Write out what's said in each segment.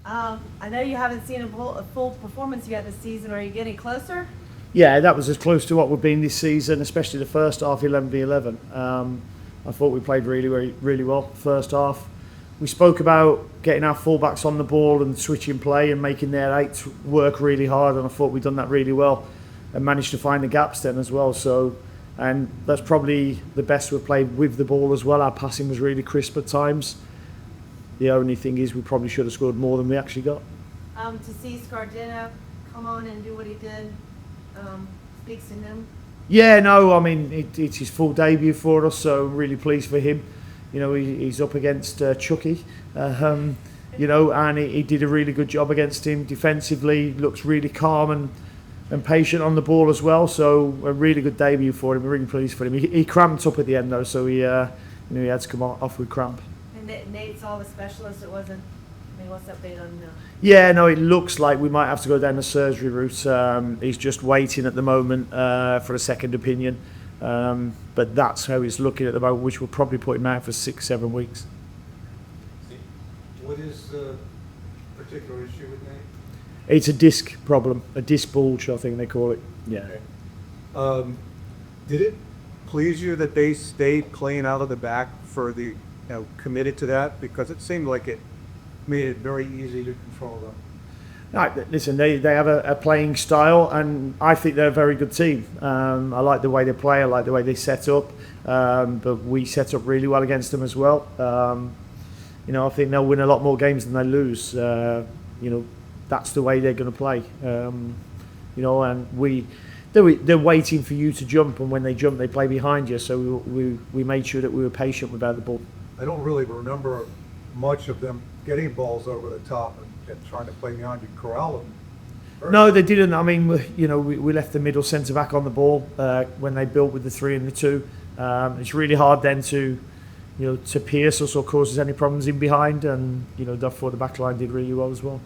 I know you haven't seen a full performance yet this season. Are you getting closer? Yeah, that was as close to what we've been this season, especially the first half, 11v11. I thought we played really well first half. We spoke about getting our fullbacks on the ball and switching play and making their eights work really hard, and I thought we'd done that really well and managed to find the gaps then as well. So, and that's probably the best we've played with the ball as well. Our passing was really crisp at times. The only thing is we probably should have scored more than we actually got. To see Scardino come on and do what he did speaks to him. Yeah, no, I mean, it's his full debut for us, so I'm really pleased for him. You know, he's up against Chucky, you know, and he did a really good job against him defensively. Looks really calm and patient on the ball as well, so a really good debut for him. I'm really pleased for him. He cramped up at the end though, so he had to come off with cramp. And Nate's all the specialist. It wasn't. I mean, what's the update on? Yeah, no, it looks like we might have to go down the surgery route. He's just waiting at the moment for a second opinion. But that's how he's looking at the moment, which will probably put him out for 6-7 weeks. What is the particular issue with Nate? It's a disc problem, a disc bulge, I think they call it. Yeah. Okay. Did it please you that they stayed clean out of the back for the, committed to that? Because it seemed like it made it very easy to control them. Right, listen, they have a playing style, and I think they're a very good team. I like the way they play, I like the way they set up, but we set up really well against them as well. I think they'll win a lot more games than they lose. That's the way they're going to play. And they're waiting for you to jump, and when they jump, they play behind you. So we made sure that we were patient without the ball. I don't really remember much of them getting balls over the top and trying to play behind you, corral them. No, they didn't. I mean, we left the middle centre back on the ball when they built with the 3 and the 2. It's really hard then to pierce us or cause us any problems in behind, and therefore the back line did really well as well.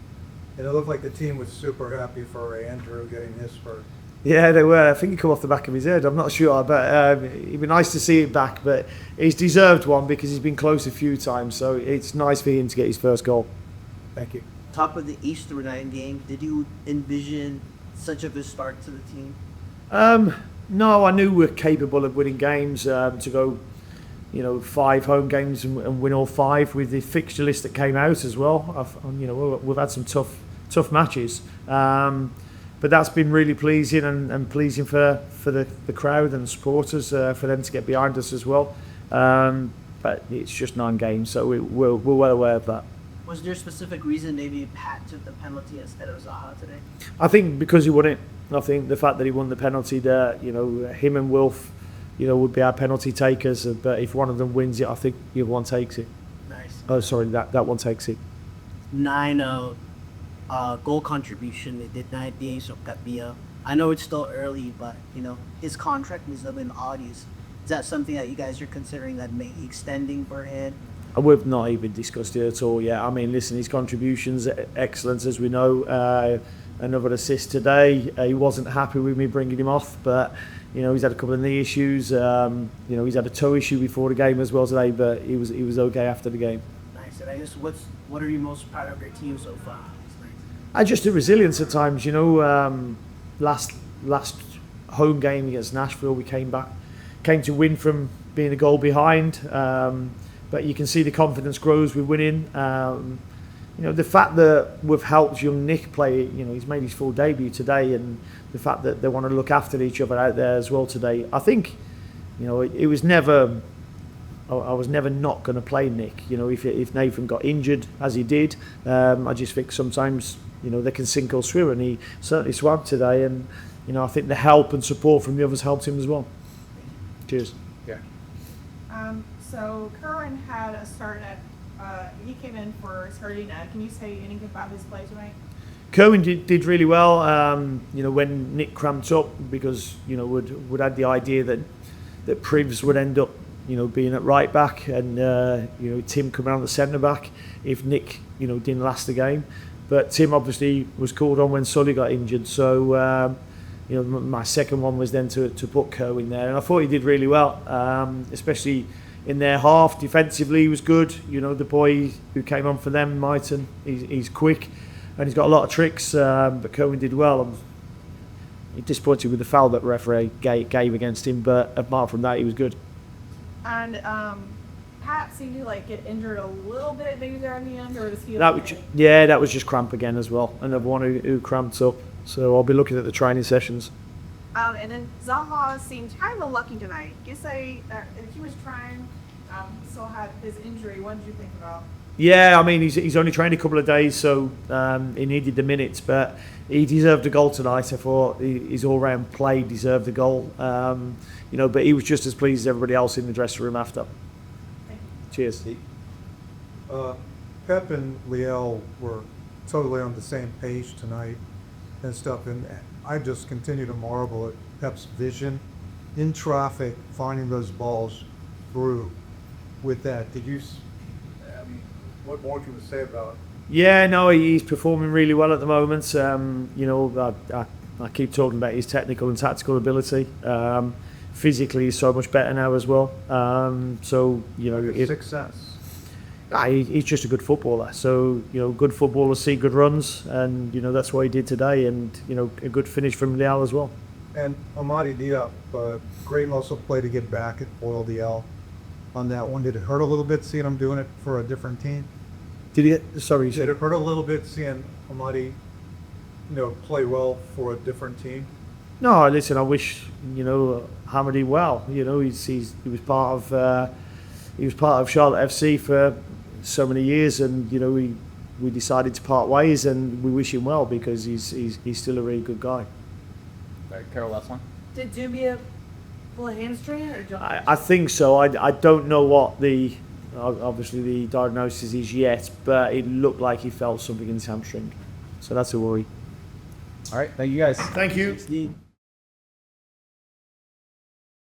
And it looked like the team was super happy for Andrew getting his spurt. Yeah, they were. I think he come off the back of his head. I'm not sure, but it'd be nice to see it back. But he's deserved one because he's been close a few times, so it's nice for him to get his first goal. Thank you. Top of the Easter night game, did you envision such a good start to the team? No, I knew we were capable of winning games. To go, 5 home games and win all 5 with the fixture list that came out as well. We've had some tough matches. But that's been really pleasing and pleasing for the crowd and the supporters, for them to get behind us as well. But it's just 9 games, so we're well aware of that. Was there a specific reason maybe Pat took the penalty instead of Zaha today? I think because he won it. I think the fact that he won the penalty there, him and Wilf, would be our penalty takers. But if one of them wins it, I think the other one takes it. Nice. Oh, sorry, that one takes it. 9 goal contribution. They did 9 days of Kapia. I know it's still early, but his contract is up in August. Is that something that you guys are considering that may extending for him? We've not even discussed it at all yet. I mean, listen, his contributions are excellent, as we know. Another assist today. He wasn't happy with me bringing him off, but he's had a couple of knee issues. He's had a toe issue before the game as well today, but he was okay after the game. Nice. And I guess what are you most proud of your team so far? Just the resilience at times. Last home game against Nashville, we came to win from being a goal behind. But you can see the confidence grows with winning. The fact that we've helped young Nick play, he's made his full debut today, and the fact that they want to look after each other out there as well today. I think, it was never. I was never not going to play Nick. If Nathan got injured, as he did, I just think sometimes, they can sink or swim, and he certainly swam today. And, I think the help and support from the others helped him as well. Cheers. Yeah. So Kerwin had a start at, he came in for Scardina. Can you say anything about his play tonight? Kerwin did really well, when Nick cramped up, because, we'd had the idea that Privs would end up, being at right back, and, Tim coming on the centre back if Nick, didn't last the game. But Tim obviously was called on when Sully got injured, so my second one was then to put Kerwin there, and I thought he did really well, especially in their half. Defensively, he was good. You know, the boy who came on for them, Myton, he's quick and he's got a lot of tricks. But Cohen did well. I'm disappointed with the foul that referee gave against him, but apart from that, he was good. And Pat seemed to like get injured a little bit maybe there in the end, or was he? That was, okay? that was just cramp again as well. Another one who cramped up. So I'll be looking at the training sessions. And then Zaha seemed kind of lucky tonight. You say if he was trying, he still had his injury. What did you think about? Yeah, I mean, he's only trained a couple of days, so he needed the minutes, but he deserved a goal tonight. I thought his all-round play deserved a goal. You know, but he was just as pleased as everybody else in the dressing room after. Thank you. Cheers. Pep and Liel were totally on the same page tonight and stuff, and I just continue to marvel at Pep's vision in traffic, finding those balls through with that. What more can you say about it? Yeah, no, he's performing really well at the moment. You know, I keep talking about his technical and tactical ability. Physically, he's so much better now as well. So, you know, Success. he's just a good footballer. So, you know, good footballers see good runs, and, you know, that's what he did today. And, you know, a good finish from Liel as well. And Amadi Diop, great muscle play to get back at Boyle DL on that one. Did it hurt a little bit seeing him doing it for a different team? Did he? Sorry, you Did said. it hurt a little bit seeing Amadi, play well for a different team? No, listen. I wish Hamady well. You know, he was part of Charlotte FC for so many years, and you know we decided to part ways, and we wish him well because he's still a really good guy. All right, Carol, last one. Did Dubia pull a hamstring or jump? I think so. I don't know what obviously the diagnosis is yet, but it looked like he felt something in his hamstring, so that's a worry. All right, thank you guys. Thank you. Steve.